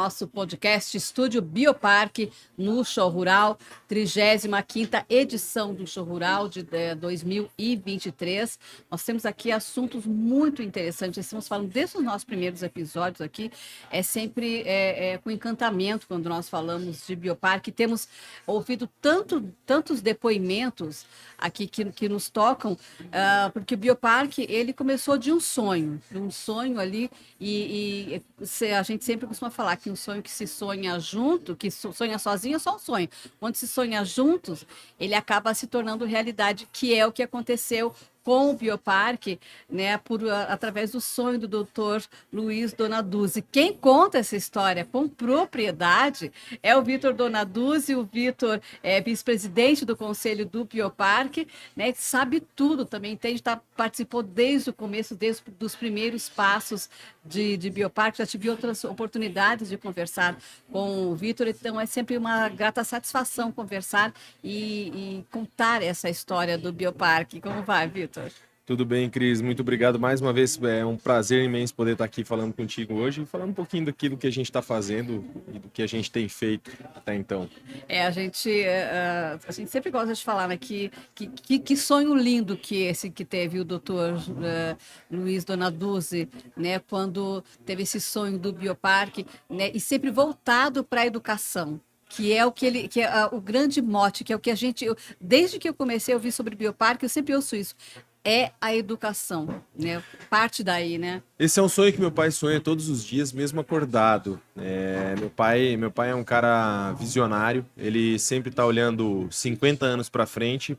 nosso podcast Estúdio Bioparque no Show Rural, 35ª edição do Show Rural de 2023. Nós temos aqui assuntos muito interessantes, estamos falando desde os nossos primeiros episódios aqui, é sempre com encantamento quando nós falamos de Bioparque. Temos ouvido tantos depoimentos aqui que nos tocam, porque o Bioparque, ele começou de um sonho ali, e a gente sempre costuma falar que um sonho que se sonha junto, que sonha sozinho é só um sonho. Quando se sonha juntos, ele acaba se tornando realidade, que é o que aconteceu com o Bioparque, né, através do sonho do doutor Luiz Donaduzzi. Quem conta essa história com propriedade é o Vitor Donaduzzi. O Vitor é vice-presidente do Conselho do Bioparque, né, sabe tudo, também entende, participou desde o começo, desde os primeiros passos de Bioparque. Já tive outras oportunidades de conversar com o Vitor, então é sempre uma grata satisfação conversar e contar essa história do Bioparque. Como vai, Vitor? Tudo bem, Cris? Muito obrigado mais uma vez. É um prazer imenso poder estar aqui falando contigo hoje e falando um pouquinho daquilo que a gente está fazendo e do que a gente tem feito até então. A gente sempre gosta de falar, né, que sonho lindo que esse que teve o doutor Luiz Donaduzzi, né, quando teve esse sonho do Bioparque, né, e sempre voltado para a educação. Que é o o grande mote, que é o que desde que eu comecei a ouvir sobre Bioparque, eu sempre ouço isso. É a educação, né? Parte daí, né? Esse é um sonho que meu pai sonha todos os dias, mesmo acordado. Meu pai é um cara visionário, ele sempre está olhando 50 anos para frente,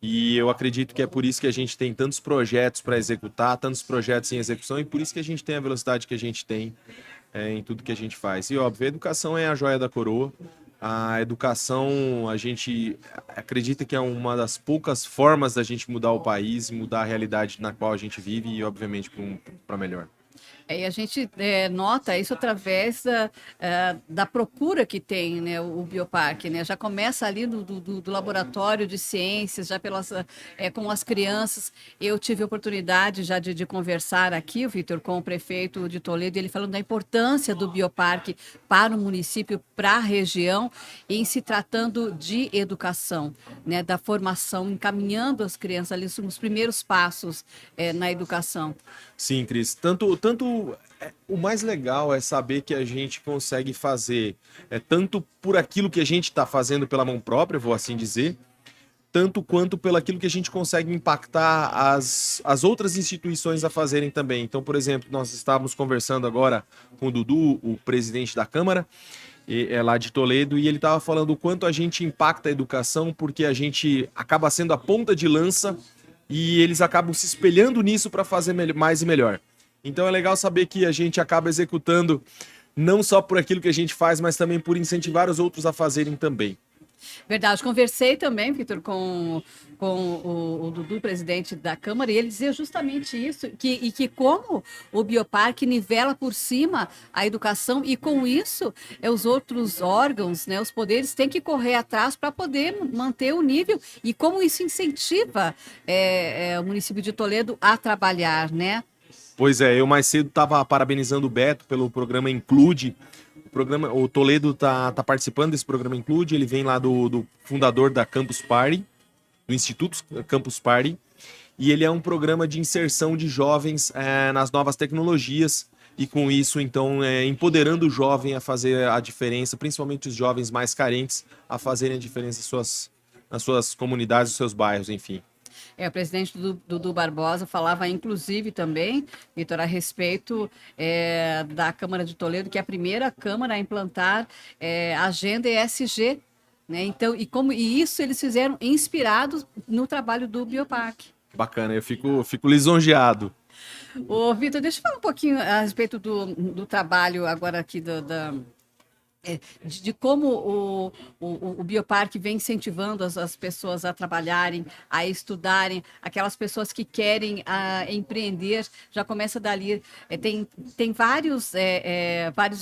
e eu acredito que é por isso que a gente tem tantos projetos para executar, tantos projetos em execução, e por isso que a gente tem a velocidade que a gente tem em tudo que a gente faz. E óbvio, a educação é a joia da coroa. A educação, a gente acredita que é uma das poucas formas da gente mudar o país, mudar a realidade na qual a gente vive e, obviamente, para melhor. E a gente nota isso através da procura que tem, né, o Bioparque, né? Já começa ali do laboratório de ciências, já com as crianças. Eu tive a oportunidade já de conversar aqui, Vitor, com o prefeito de Toledo, ele falando da importância do Bioparque para o município, para a região, em se tratando de educação, né, da formação, encaminhando as crianças ali nos primeiros passos na educação. Sim, Cris. Tanto o mais legal é saber que a gente consegue fazer tanto por aquilo que a gente está fazendo pela mão própria, vou assim dizer, tanto quanto pelo aquilo que a gente consegue impactar as outras instituições a fazerem também. Então, por exemplo, nós estávamos conversando agora com o Dudu, o presidente da Câmara, lá de Toledo, e ele estava falando o quanto a gente impacta a educação, porque a gente acaba sendo a ponta de lança e eles acabam se espelhando nisso para fazer mais e melhor. Então é legal saber que a gente acaba executando não só por aquilo que a gente faz, mas também por incentivar os outros a fazerem também. Verdade, conversei também, Vitor, com o Dudu, presidente da Câmara, e ele dizia justamente isso, que como o Bioparque nivela por cima a educação, e com isso os outros órgãos, né, os poderes, têm que correr atrás para poder manter o nível, e como isso incentiva o município de Toledo a trabalhar, né? Pois é, eu mais cedo estava parabenizando o Beto pelo programa Include. O Toledo tá participando desse programa Include, ele vem lá do fundador da Campus Party, do Instituto Campus Party, e ele é um programa de inserção de jovens nas novas tecnologias, e com isso, então, empoderando o jovem a fazer a diferença, principalmente os jovens mais carentes, a fazerem a diferença nas suas comunidades, nos seus bairros, enfim. O presidente Dudu Barbosa falava, inclusive, também, Vitor, a respeito da Câmara de Toledo, que é a primeira Câmara a implantar a agenda ESG, né? Então, e isso eles fizeram inspirados no trabalho do Bioparque. Bacana, eu fico lisonjeado. Ô, Vitor, deixa eu falar um pouquinho a respeito do trabalho agora aqui de como o Bioparque vem incentivando as pessoas a trabalharem, a estudarem, aquelas pessoas que querem empreender, já começa dali. Tem vários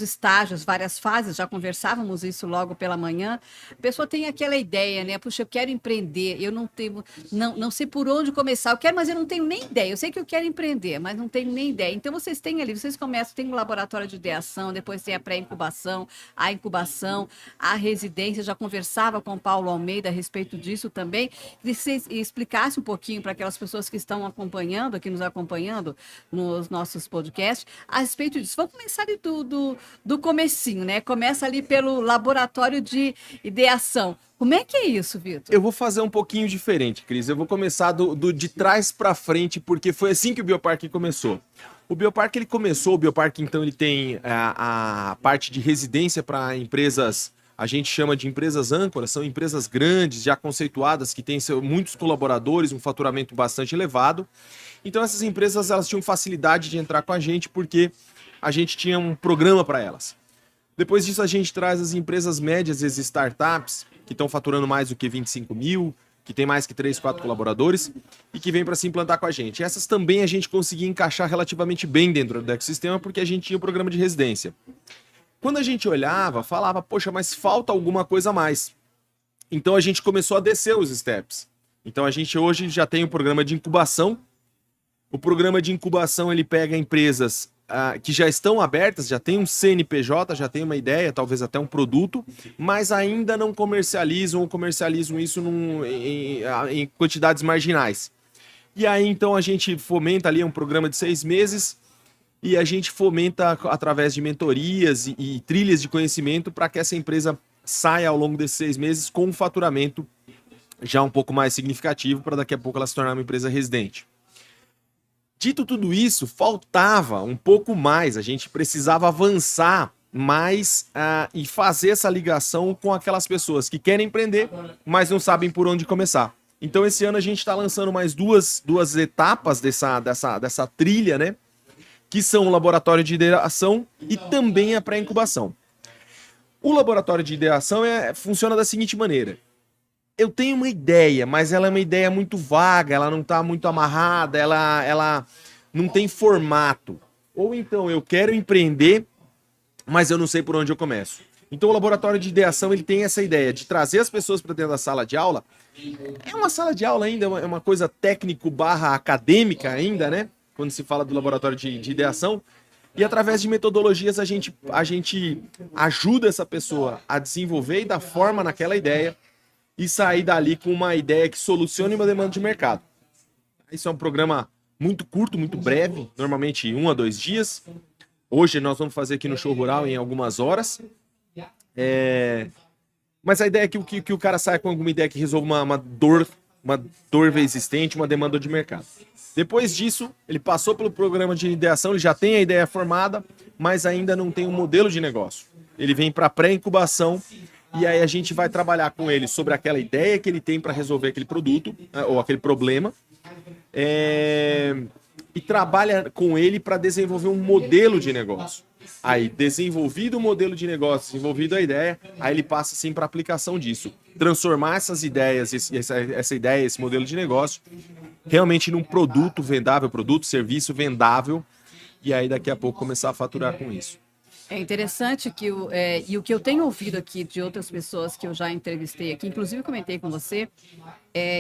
estágios, várias fases, já conversávamos isso logo pela manhã. A pessoa tem aquela ideia, né? Puxa, eu quero empreender, eu não sei por onde começar, eu quero, mas eu não tenho nem ideia. Eu sei que eu quero empreender, mas não tenho nem ideia. Então, vocês têm ali, vocês começam, tem um laboratório de ideação, depois tem a pré-incubação, a incubação, a residência. Já conversava com o Paulo Almeida a respeito disso também. Que você explicasse um pouquinho para aquelas pessoas que estão acompanhando, aqui nos acompanhando nos nossos podcasts, a respeito disso. Vamos começar ali do comecinho, né? Começa ali pelo laboratório de ideação. Como é que é isso, Vitor? Eu vou fazer um pouquinho diferente, Cris. Eu vou começar de trás para frente, porque foi assim que o Bioparque começou. O Bioparque o Bioparque então ele tem a parte de residência para empresas, a gente chama de empresas âncoras, são empresas grandes, já conceituadas, que têm muitos colaboradores, um faturamento bastante elevado. Então essas empresas elas tinham facilidade de entrar com a gente porque a gente tinha um programa para elas. Depois disso a gente traz as empresas médias, as startups, que estão faturando mais do que 25 mil, que tem mais que 3, 4 colaboradores e que vem para se implantar com a gente. Essas também a gente conseguia encaixar relativamente bem dentro do ecossistema porque a gente tinha o programa de residência. Quando a gente olhava, falava, poxa, mas falta alguma coisa a mais. Então a gente começou a descer os steps. Então a gente hoje já tem um programa de incubação. O programa de incubação ele pega empresas que já estão abertas, já tem um CNPJ, já tem uma ideia, talvez até um produto, mas ainda não comercializam ou comercializam isso em quantidades marginais. E aí então a gente fomenta ali um programa de 6 meses e a gente fomenta através de mentorias e trilhas de conhecimento para que essa empresa saia ao longo desses 6 meses com um faturamento já um pouco mais significativo para daqui a pouco ela se tornar uma empresa residente. Dito tudo isso, faltava um pouco mais, a gente precisava avançar mais e fazer essa ligação com aquelas pessoas que querem empreender, mas não sabem por onde começar. Então esse ano a gente está lançando mais duas etapas dessa trilha, né? Que são o laboratório de ideação e também a pré-incubação. O laboratório de ideação funciona da seguinte maneira. Eu tenho uma ideia, mas ela é uma ideia muito vaga, ela não está muito amarrada, ela não tem formato. Ou então eu quero empreender, mas eu não sei por onde eu começo. Então o laboratório de ideação ele tem essa ideia de trazer as pessoas para dentro da sala de aula. É uma sala de aula ainda, é uma coisa técnico/acadêmica ainda, né? Quando se fala do laboratório de ideação. E através de metodologias a gente ajuda essa pessoa a desenvolver e dar forma naquela ideia e sair dali com uma ideia que solucione uma demanda de mercado. Isso é um programa muito curto, muito breve, normalmente 1 a 2 dias. Hoje nós vamos fazer aqui no Show Rural em algumas horas. Mas a ideia é que o cara saia com alguma ideia que resolva uma dor existente, uma demanda de mercado. Depois disso, ele passou pelo programa de ideação, ele já tem a ideia formada, mas ainda não tem um modelo de negócio. Ele vem para pré-incubação e aí a gente vai trabalhar com ele sobre aquela ideia que ele tem para resolver aquele produto ou aquele problema e trabalha com ele para desenvolver um modelo de negócio. Aí, desenvolvido o modelo de negócio, desenvolvido a ideia, aí ele passa assim para aplicação disso. Transformar essas ideias, essa ideia, esse modelo de negócio, realmente num produto vendável, serviço vendável, e aí daqui a pouco começar a faturar com isso. É interessante que o que eu tenho ouvido aqui de outras pessoas que eu já entrevistei aqui, inclusive comentei com você,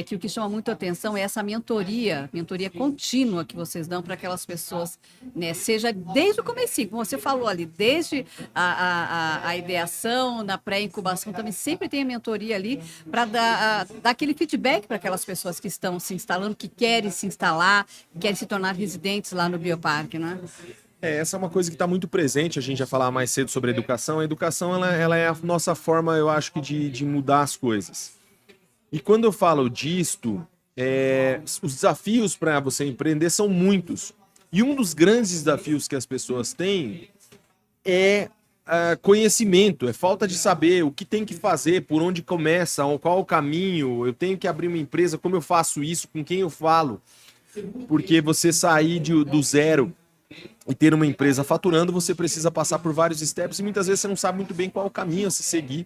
que o que chama muito a atenção é essa mentoria contínua que vocês dão para aquelas pessoas, né? Seja desde o comecinho, como você falou ali, desde a ideação, na pré-incubação também, sempre tem a mentoria ali para dar aquele feedback para aquelas pessoas que estão se instalando, que querem se instalar, que querem se tornar residentes lá no Bioparque, né? Essa é uma coisa que está muito presente, a gente já falava mais cedo sobre a educação. A educação ela é a nossa forma, eu acho que, de mudar as coisas. E quando eu falo disto, os desafios para você empreender são muitos. E um dos grandes desafios que as pessoas têm é conhecimento, é falta de saber o que tem que fazer, por onde começa, qual o caminho, eu tenho que abrir uma empresa, como eu faço isso, com quem eu falo. Porque você sair do zero e ter uma empresa faturando, você precisa passar por vários steps e muitas vezes você não sabe muito bem qual o caminho a se seguir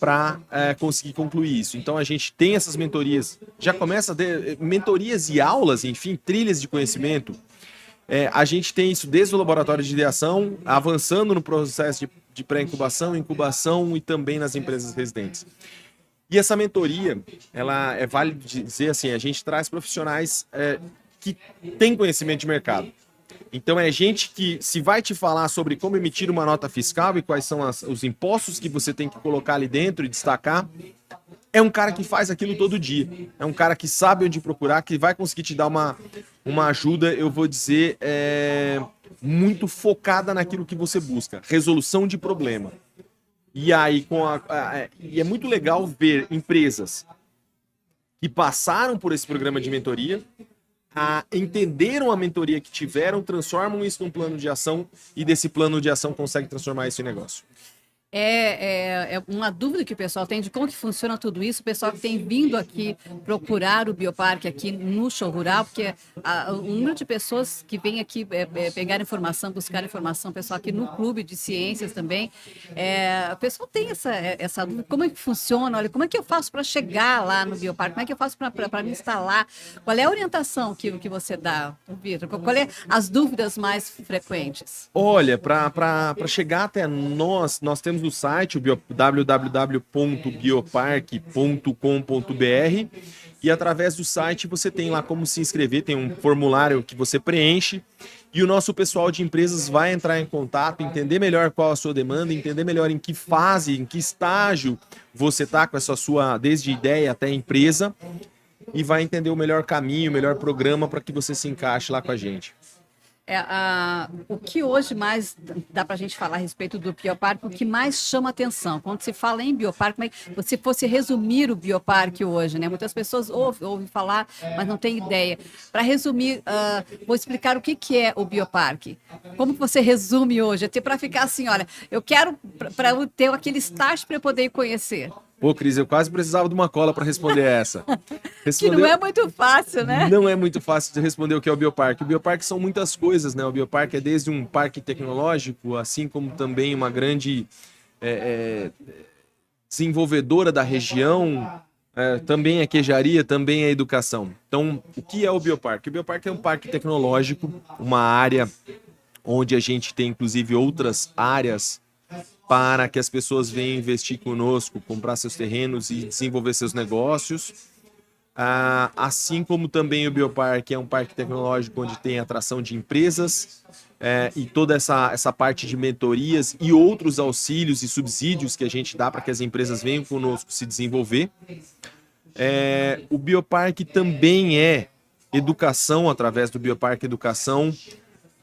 para conseguir concluir isso. Então a gente tem essas mentorias, já começa mentorias e aulas, enfim, trilhas de conhecimento. A gente tem isso desde o laboratório de ideação, avançando no processo de pré-incubação, incubação e também nas empresas residentes. E essa mentoria, ela vale dizer assim, a gente traz profissionais que têm conhecimento de mercado. Então é gente que, se vai te falar sobre como emitir uma nota fiscal e quais são os impostos que você tem que colocar ali dentro e destacar, é um cara que faz aquilo todo dia. É um cara que sabe onde procurar, que vai conseguir te dar uma ajuda, eu vou dizer, muito focada naquilo que você busca. Resolução de problema. E aí, e é muito legal ver empresas que passaram por esse programa de mentoria, entenderam a mentoria que tiveram, transformam isso num plano de ação e desse plano de ação consegue transformar isso em negócio. É uma dúvida que o pessoal tem de como que funciona tudo isso. O pessoal que tem vindo aqui procurar o Bioparque aqui no Show Rural, porque o número de pessoas que vem aqui pegar informação, buscar informação, o pessoal aqui no Clube de Ciências também, o pessoal tem essa dúvida, como é que funciona, olha, como é que eu faço para chegar lá no Bioparque, como é que eu faço para me instalar, qual é a orientação que você dá, Vitor? Qual é as dúvidas mais frequentes? Olha, para chegar até nós temos no site, www.bioparque.com.br, e através do site você tem lá como se inscrever, tem um formulário que você preenche e o nosso pessoal de empresas vai entrar em contato, entender melhor qual a sua demanda, entender melhor em que fase, em que estágio você está com essa sua, desde ideia até empresa, e vai entender o melhor caminho, o melhor programa para que você se encaixe lá com a gente. O que hoje mais dá para a gente falar a respeito do Bioparque, o que mais chama atenção? Quando se fala em Bioparque, mas se fosse resumir o Bioparque hoje, né? Muitas pessoas ouvem falar, mas não tem ideia. Para resumir, vou explicar o que é o Bioparque. Como você resume hoje? Até para ficar assim, olha, eu quero para ter aquele start para eu poder conhecer. Pô, Cris, eu quase precisava de uma cola para responder essa. Que não é muito fácil, né? Não é muito fácil de responder o que é o Bioparque. O Bioparque são muitas coisas, né? O Bioparque é desde um parque tecnológico, assim como também uma grande desenvolvedora da região, também é queijaria, também é educação. Então, o que é o Bioparque? O Bioparque é um parque tecnológico, uma área onde a gente tem, inclusive, outras áreas para que as pessoas venham investir conosco, comprar seus terrenos e desenvolver seus negócios. Assim como também o Bioparque é um parque tecnológico onde tem atração de empresas e toda essa parte de mentorias e outros auxílios e subsídios que a gente dá para que as empresas venham conosco se desenvolver. O Bioparque também é educação através do Bioparque Educação,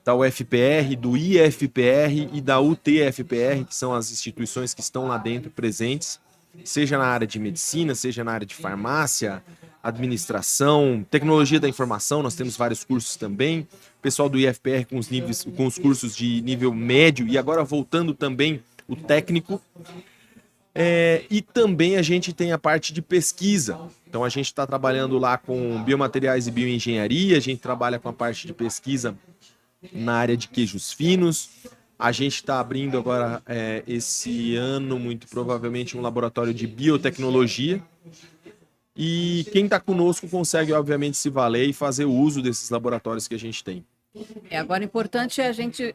da UFPR, do IFPR e da UTFPR, que são as instituições que estão lá dentro presentes, seja na área de medicina, seja na área de farmácia, administração, tecnologia da informação, nós temos vários cursos também, o pessoal do IFPR com os cursos de nível médio e agora voltando também o técnico. E também a gente tem a parte de pesquisa, então a gente está trabalhando lá com biomateriais e bioengenharia, a gente trabalha com a parte de pesquisa na área de queijos finos. A gente está abrindo agora, esse ano, muito provavelmente, um laboratório de biotecnologia. E quem está conosco consegue, obviamente, se valer e fazer o uso desses laboratórios que a gente tem. Agora, o importante é a gente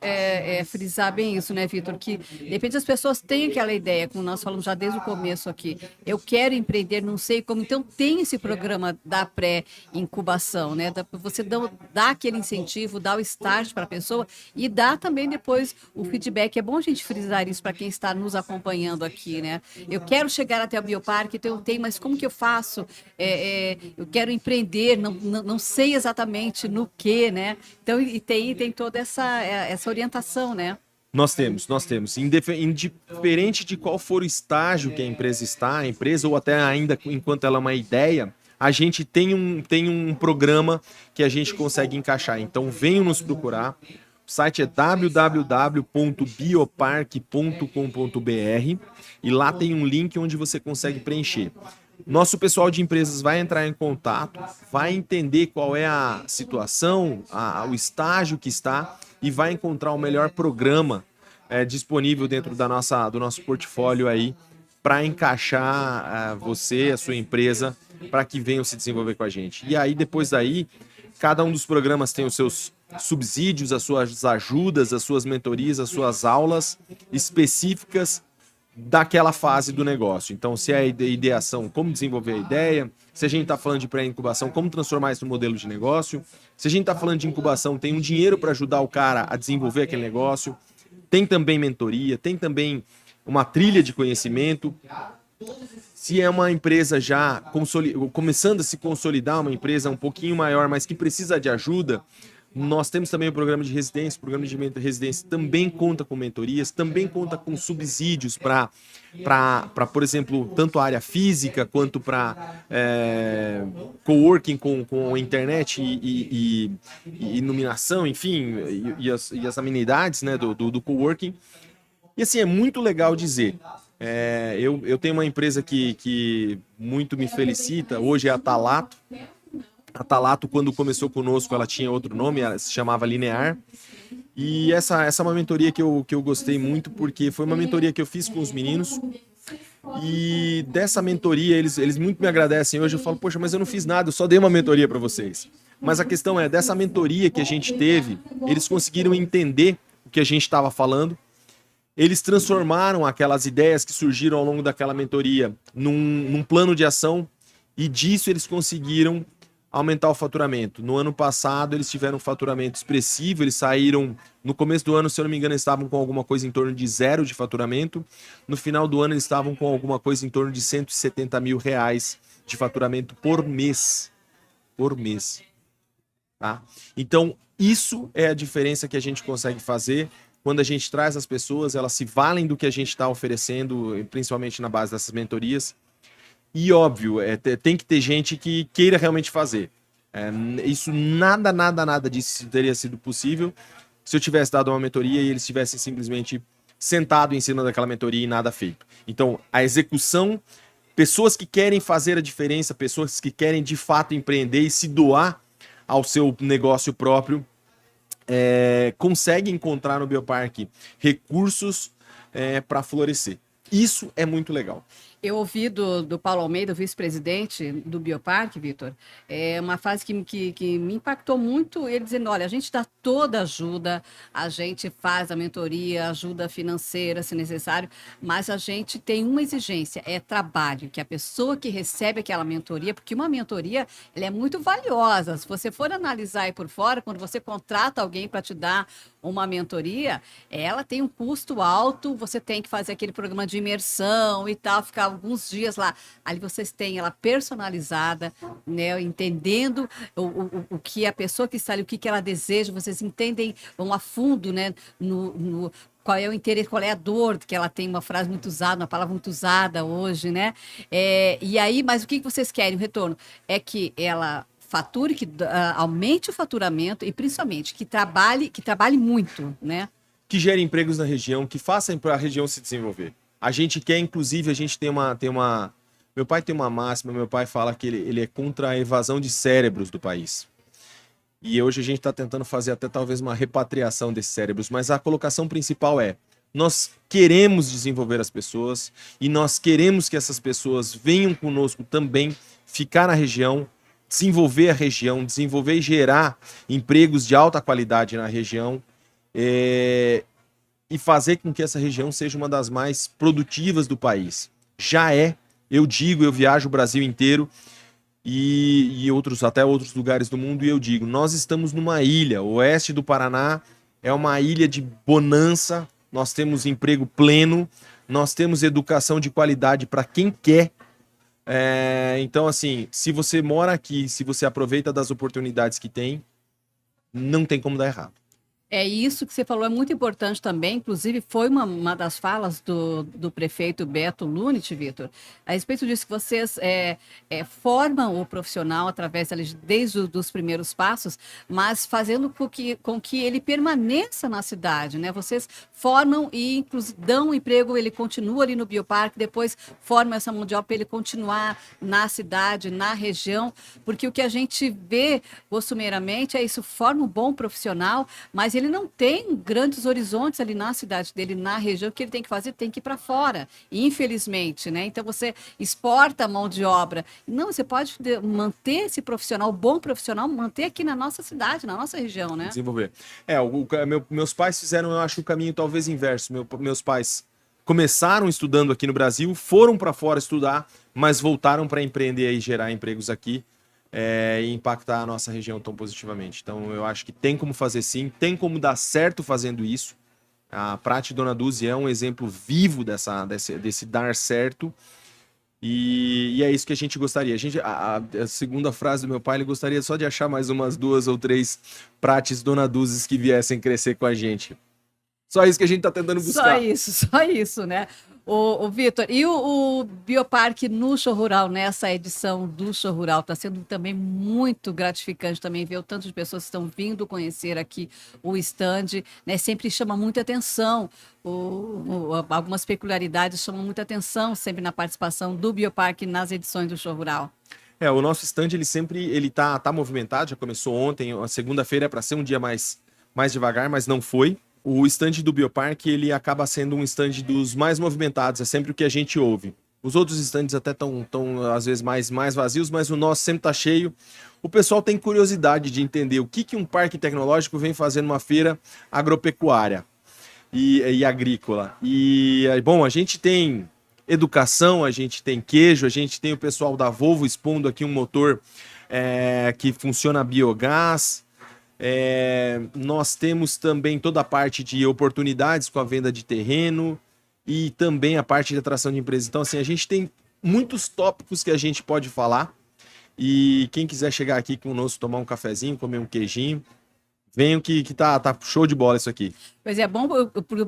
frisar bem isso, né, Vitor? Que, de repente, as pessoas têm aquela ideia, como nós falamos já desde o começo aqui, eu quero empreender, não sei como. Então, tem esse programa da pré-incubação, né? Você dá aquele incentivo, dá o start para a pessoa e dá também depois o feedback. É bom a gente frisar isso para quem está nos acompanhando aqui, né? Eu quero chegar até o Bioparque, então eu tenho, mas como que eu faço? Eu quero empreender, não sei exatamente no que, né? Então, e tem toda essa orientação, né? Nós temos. Indiferente de qual for o estágio que a empresa ou até ainda enquanto ela é uma ideia, a gente tem um programa que a gente consegue encaixar. Então, venham nos procurar. O site é www.bioparque.com.br e lá tem um link onde você consegue preencher. Nosso pessoal de empresas vai entrar em contato, vai entender qual é a situação, o estágio que está e vai encontrar o melhor programa disponível dentro do nosso portfólio aí para encaixar você, a sua empresa, para que venham se desenvolver com a gente. E aí, depois daí, cada um dos programas tem os seus subsídios, as suas ajudas, as suas mentorias, as suas aulas específicas daquela fase do negócio. Então, se é a ideação, como desenvolver a ideia, se a gente está falando de pré-incubação, como transformar isso no modelo de negócio, se a gente está falando de incubação, tem um dinheiro para ajudar o cara a desenvolver aquele negócio, tem também mentoria, tem também uma trilha de conhecimento. Se é uma empresa já começando a se consolidar, uma empresa um pouquinho maior, mas que precisa de ajuda, nós temos também o programa de residência. O programa de residência também conta com mentorias, também conta com subsídios para, por exemplo, tanto a área física quanto para coworking com internet e iluminação, enfim, e as amenidades, né, do coworking. E assim, é muito legal dizer. Eu tenho uma empresa que muito me felicita, hoje é a Talato. A Talato, quando começou conosco, ela tinha outro nome, ela se chamava Linear. E essa é uma mentoria que eu gostei muito, porque foi uma mentoria que eu fiz com os meninos. E dessa mentoria, eles muito me agradecem. Hoje eu falo, poxa, mas eu não fiz nada, eu só dei uma mentoria para vocês. Mas a questão é, dessa mentoria que a gente teve, eles conseguiram entender o que a gente estava falando. Eles transformaram aquelas ideias que surgiram ao longo daquela mentoria num plano de ação. E disso eles conseguiram aumentar o faturamento. No ano passado, eles tiveram um faturamento expressivo, eles saíram, no começo do ano, se eu não me engano, eles estavam com alguma coisa em torno de 0 de faturamento, no final do ano eles estavam com alguma coisa em torno de R$170 mil de faturamento por mês. Por mês. Tá? Então, isso é a diferença que a gente consegue fazer quando a gente traz as pessoas, elas se valem do que a gente está oferecendo, principalmente na base dessas mentorias. E óbvio, tem que ter gente que queira realmente fazer. Isso nada disso teria sido possível se eu tivesse dado uma mentoria e eles tivessem simplesmente sentado em cima daquela mentoria e nada feito. Então, a execução, pessoas que querem fazer a diferença, pessoas que querem de fato empreender e se doar ao seu negócio próprio, conseguem encontrar no Bioparque recursos para florescer. Isso é muito legal. Eu ouvi do Paulo Almeida, o vice-presidente do Bioparque, Vitor, uma frase que me impactou muito, ele dizendo, olha, a gente dá toda ajuda, a gente faz a mentoria, ajuda financeira, se necessário, mas a gente tem uma exigência, é trabalho, que a pessoa que recebe aquela mentoria, porque uma mentoria, ela é muito valiosa, se você for analisar aí por fora, quando você contrata alguém para te dar uma mentoria, ela tem um custo alto, você tem que fazer aquele programa de imersão e tal, ficar alguns dias lá. Ali vocês têm ela personalizada, né, entendendo o que a pessoa que está ali, o que ela deseja, vocês entendem, vão a fundo, né, no qual é o interesse, qual é a dor, que ela tem uma frase muito usada, uma palavra muito usada hoje, né? E aí, mas o que vocês querem? O retorno é que ela fature, que aumente o faturamento e principalmente que trabalhe muito, né? Que gere empregos na região, que façam para a região se desenvolver. A gente quer, inclusive, a gente tem uma... Meu pai tem uma máxima, meu pai fala que ele é contra a evasão de cérebros do país. E hoje a gente está tentando fazer até talvez uma repatriação desses cérebros, mas a colocação principal é: nós queremos desenvolver as pessoas e nós queremos que essas pessoas venham conosco também, ficar na região, desenvolver a região, desenvolver e gerar empregos de alta qualidade na região, e fazer com que essa região seja uma das mais produtivas do país. Já eu digo, eu viajo o Brasil inteiro e até outros lugares do mundo, e eu digo, nós estamos numa ilha, o oeste do Paraná é uma ilha de bonança, nós temos emprego pleno, nós temos educação de qualidade para quem quer. Então, assim, se você mora aqui, se você aproveita das oportunidades que tem, não tem como dar errado. É isso que você falou, é muito importante também. Inclusive, foi uma das falas do prefeito Beto Lunit, Vitor, a respeito disso, que vocês formam o profissional através desde os primeiros passos, mas fazendo com que ele permaneça na cidade, né? Vocês formam e dão um emprego, ele continua ali no bioparque, depois formam essa mão de obra para ele continuar na cidade, na região, porque o que a gente vê costumeiramente é isso, forma um bom profissional, mas ele não tem grandes horizontes ali na cidade dele, na região. O que ele tem que fazer? Tem que ir para fora, infelizmente, né? Então você exporta a mão de obra. Não, você pode manter esse profissional, bom profissional, manter aqui na nossa cidade, na nossa região, né? Desenvolver. Meus pais fizeram, eu acho, o caminho talvez inverso. Meus pais começaram estudando aqui no Brasil, foram para fora estudar, mas voltaram para empreender e gerar empregos aqui. E impactar a nossa região tão positivamente. Então eu acho que tem como fazer sim, tem como dar certo fazendo isso. A Prate Dona Dulce é um exemplo vivo desse dar certo. E é isso que a gente gostaria. A segunda frase do meu pai, ele gostaria só de achar mais umas 2 ou 3 Prates Dona Dulces que viessem crescer com a gente. Só isso que a gente está tentando buscar. Só isso, né? O Vitor, e o Bioparque no Show Rural, nessa edição do Show Rural, está sendo também muito gratificante também ver o tanto de pessoas que estão vindo conhecer aqui o stand, né? Sempre chama muita atenção, algumas peculiaridades chamam muita atenção sempre na participação do Bioparque nas edições do Show Rural. O nosso stand, ele tá movimentado, já começou ontem, a segunda-feira é para ser um dia mais devagar, mas não foi. O stand do Bioparque, ele acaba sendo um stand dos mais movimentados, é sempre o que a gente ouve. Os outros stands até estão às vezes mais vazios, mas o nosso sempre está cheio. O pessoal tem curiosidade de entender o que um parque tecnológico vem fazer numa feira agropecuária e agrícola. Bom, a gente tem educação, a gente tem queijo, a gente tem o pessoal da Volvo expondo aqui um motor que funciona a biogás. Nós temos também toda a parte de oportunidades com a venda de terreno e também a parte de atração de empresas. Então, assim, a gente tem muitos tópicos que a gente pode falar. E quem quiser chegar aqui conosco, tomar um cafezinho, comer um queijinho, venham que tá show de bola isso aqui. Pois é, bom,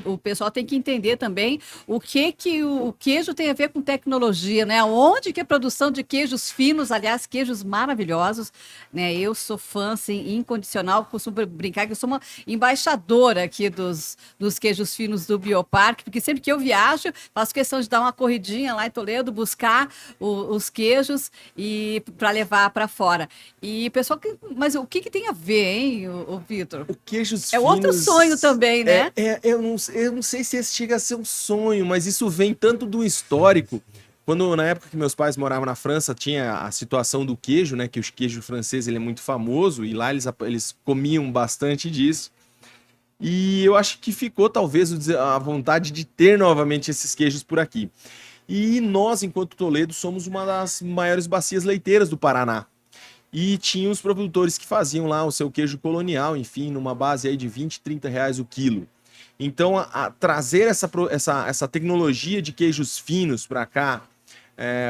o pessoal tem que entender também o que o queijo tem a ver com tecnologia, né? Onde que a produção de queijos finos, aliás, queijos maravilhosos, né? Eu sou fã, assim, incondicional, costumo brincar que eu sou uma embaixadora aqui dos queijos finos do Bioparque, porque sempre que eu viajo, faço questão de dar uma corridinha lá em Toledo, buscar os queijos e para levar para fora. E pessoal, mas o que tem a ver, hein, o Vitor? O queijos é outro sonho também, né? Eu não sei se esse chega a ser um sonho, mas isso vem tanto do histórico. Na época que meus pais moravam na França, tinha a situação do queijo, né? Que o queijo francês ele é muito famoso e lá eles comiam bastante disso. E eu acho que ficou talvez a vontade de ter novamente esses queijos por aqui. E nós, enquanto Toledo, somos uma das maiores bacias leiteiras do Paraná. E tinha os produtores que faziam lá o seu queijo colonial, enfim, numa base aí de 20, 30 reais o quilo. Então, trazer essa tecnologia de queijos finos para cá,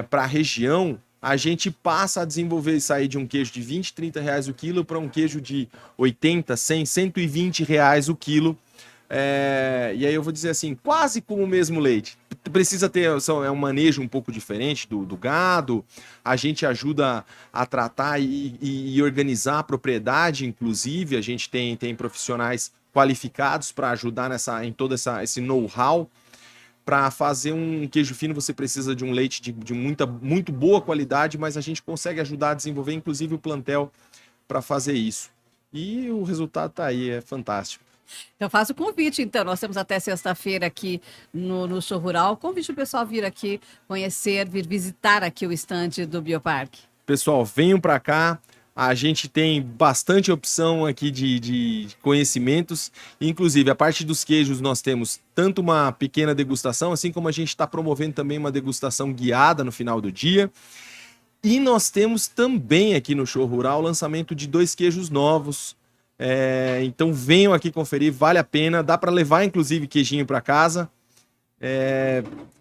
para a região, a gente passa a desenvolver e sair de um queijo de 20, 30 reais o quilo para um queijo de 80, 100, 120 reais o quilo. E aí eu vou dizer assim, quase como o mesmo leite. Precisa ter um manejo um pouco diferente do gado, a gente ajuda a tratar e organizar a propriedade, inclusive, a gente tem profissionais qualificados para ajudar em todo esse know-how. Para fazer um queijo fino, você precisa de um leite de muito boa qualidade, mas a gente consegue ajudar a desenvolver, inclusive, o plantel para fazer isso. E o resultado está aí, é fantástico. Então, faço o convite, então. Nós temos até sexta-feira aqui no Show Rural. Convite o pessoal vir aqui conhecer, vir visitar aqui o estande do Bioparque. Pessoal, venham para cá. A gente tem bastante opção aqui de conhecimentos. Inclusive, a parte dos queijos, nós temos tanto uma pequena degustação, assim como a gente está promovendo também uma degustação guiada no final do dia. E nós temos também aqui no Show Rural o lançamento de 2 queijos novos. Então venham aqui conferir, vale a pena, dá para levar inclusive queijinho para casa,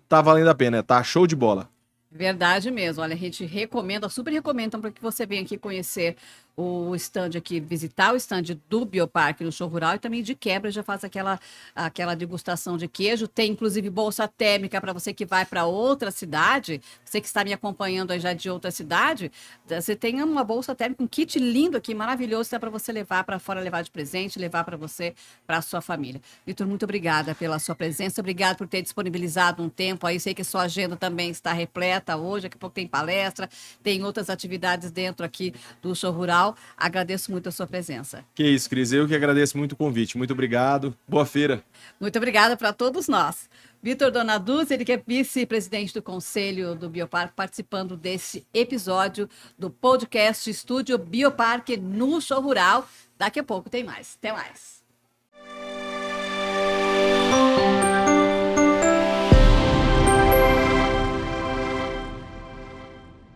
tá valendo a pena, tá show de bola. Verdade mesmo, olha, a gente recomenda, super recomenda para que você venha aqui conhecer o stand aqui, visitar o stand do Bioparque no Show Rural e também de quebra já faz aquela degustação de queijo. Tem inclusive bolsa térmica para você que vai para outra cidade, você que está me acompanhando aí já de outra cidade, você tem uma bolsa térmica, um kit lindo aqui, maravilhoso, dá para você levar para fora, levar de presente, levar para você, para a sua família. Vitor, muito obrigada pela sua presença, obrigado por ter disponibilizado um tempo aí, sei que a sua agenda também está repleta hoje, daqui a pouco tem palestra, tem outras atividades dentro aqui do Show Rural. Agradeço muito a sua presença. Que isso, Cris, eu que agradeço muito o convite. Muito obrigado. Boa feira. Muito obrigada para todos nós. Vitor Donaduz, ele que é vice-presidente do Conselho do Bioparque, participando desse episódio do podcast Estúdio Bioparque no Show Rural. Daqui a pouco tem mais. Até mais.